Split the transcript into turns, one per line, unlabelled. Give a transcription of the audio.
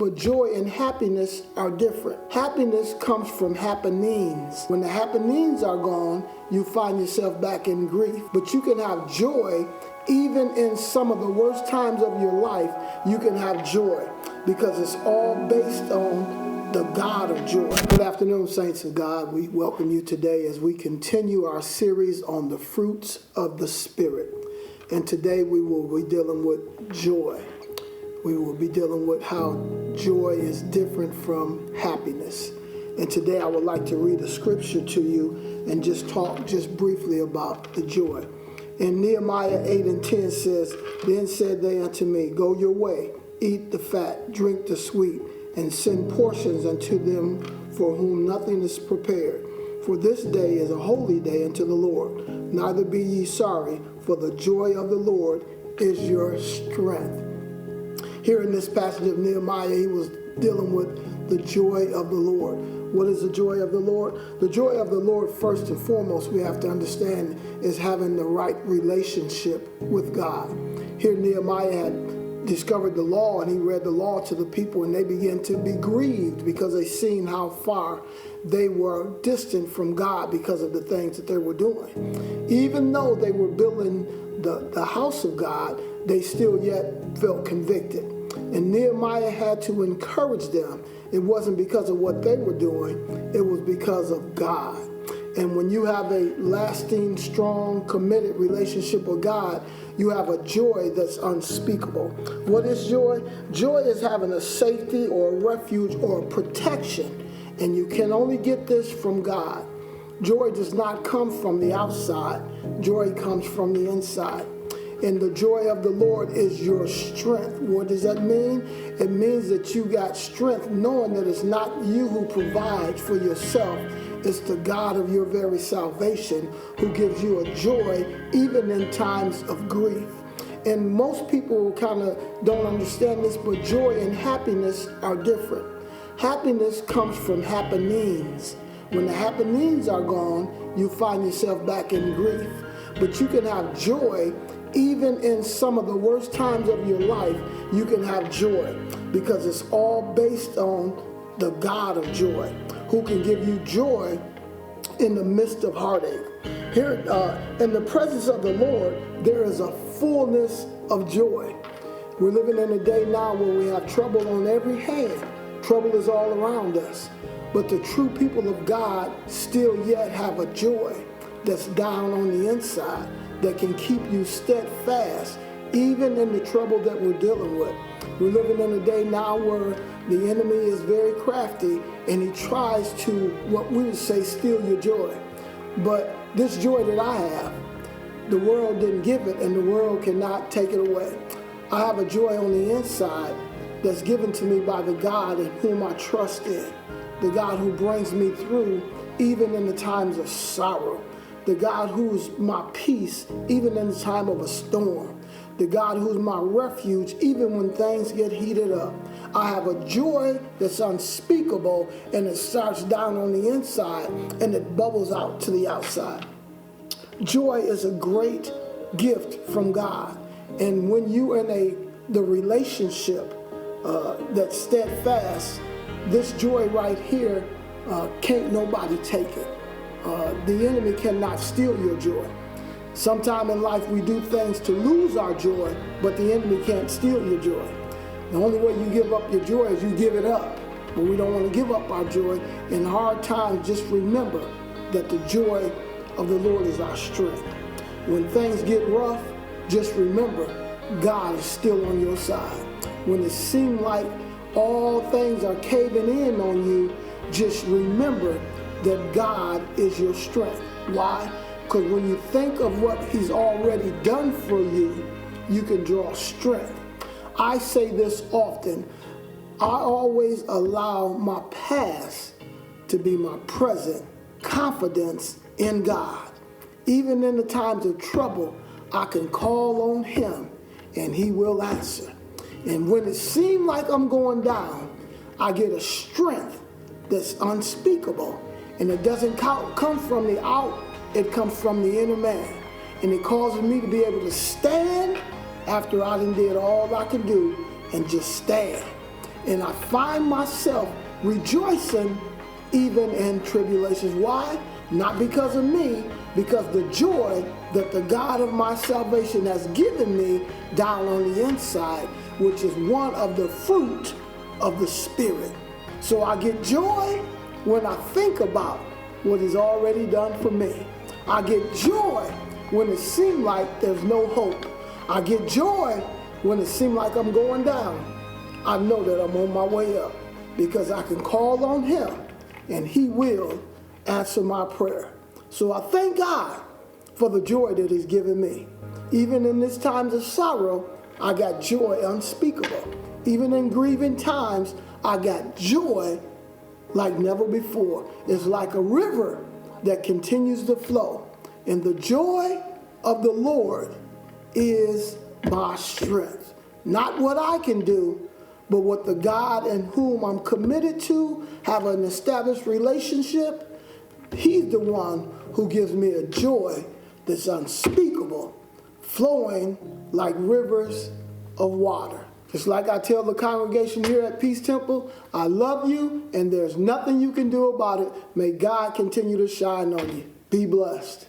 But joy and happiness are different. Happiness comes from happenings. When the happenings are gone, you find yourself back in grief. But you can have joy even in some of the worst times of your life. You can have joy because it's all based on the God of joy. Good afternoon, saints of God. We welcome you today as we continue our series on the fruits of the Spirit. And today we will be dealing with joy. We will be dealing with how joy is different from happiness. And today I would like to read a scripture to you and just talk just briefly about the joy. In Nehemiah 8:10 says, "Then said they unto me, Go your way, eat the fat, drink the sweet, and send portions unto them for whom nothing is prepared. For this day is a holy day unto the Lord. Neither be ye sorry, for the joy of the Lord is your strength." Here in this passage of Nehemiah, he was dealing with the joy of the Lord. What is the joy of the Lord? The joy of the Lord, first and foremost, we have to understand, is having the right relationship with God. Here Nehemiah had discovered the law, and he read the law to the people, and they began to be grieved because they seen how far they were distant from God because of the things that they were doing. Even though they were building the house of God, they still yet felt convicted. And Nehemiah had to encourage them. It wasn't because of what they were doing, it was because of God. And when you have a lasting, strong, committed relationship with God, you have a joy that's unspeakable. What is joy? Joy is having a safety or a refuge or a protection. And you can only get this from God. Joy does not come from the outside. Joy comes from the inside. And the joy of the Lord is your strength. What does that mean? It means that you got strength knowing that it's not you who provides for yourself. It's the God of your very salvation who gives you a joy even in times of grief. And most people kind of don't understand this, but joy and happiness are different. Happiness comes from happenings. When the happenings are gone, you find yourself back in grief. But you can have joy even in some of the worst times of your life. You can have joy because it's all based on the God of joy, who can give you joy in the midst of heartache. Here, in the presence of the Lord, there is a fullness of joy. We're living in a day now where we have trouble on every hand. Trouble is all around us. But the true people of God still yet have a joy that's down on the inside that can keep you steadfast even in the trouble that we're dealing with. We're living in a day now where the enemy is very crafty and he tries to, what we would say, steal your joy. But this joy that I have, the world didn't give it and the world cannot take it away. I have a joy on the inside that's given to me by the God in whom I trust in. The God who brings me through even in the times of sorrow. The God who's my peace even in the time of a storm. The God who's my refuge even when things get heated up. I have a joy that's unspeakable, and it starts down on the inside and it bubbles out to the outside. Joy is a great gift from God. And when you're in the relationship that's steadfast, this joy right here, can't nobody take it. The enemy cannot steal your joy. Sometime in life we do things to lose our joy, but the enemy can't steal your joy. The only way you give up your joy is you give it up. But we don't want to give up our joy. In hard times, just remember that the joy of the Lord is our strength. When things get rough, just remember God is still on your side. When it seems like all things are caving in on you, just remember that God is your strength. Why? Because when you think of what he's already done for you, you can draw strength. I say this often. I always allow my past to be my present confidence in God. Even in the times of trouble, I can call on him and he will answer. And when it seems like I'm going down, I get a strength that's unspeakable. And it doesn't come from the out, it comes from the inner man. And it causes me to be able to stand after I done did all I can do and just stand. And I find myself rejoicing even in tribulations. Why? Not because of me, because the joy that the God of my salvation has given me down on the inside, which is one of the fruit of the Spirit. So I get joy when I think about what He's already done for me. I get joy when it seems like there's no hope. I get joy when it seems like I'm going down. I know that I'm on my way up because I can call on Him and He will answer my prayer. So I thank God for the joy that He's given me. Even in these times of sorrow, I got joy unspeakable. Even in grieving times, I got joy like never before. It's like a river that continues to flow. And the joy of the Lord is my strength. Not what I can do, but what the God in whom I'm committed to, have an established relationship, He's the one who gives me a joy that's unspeakable, flowing like rivers of water. Just like I tell the congregation here at Peace Temple, I love you and there's nothing you can do about it. May God continue to shine on you. Be blessed.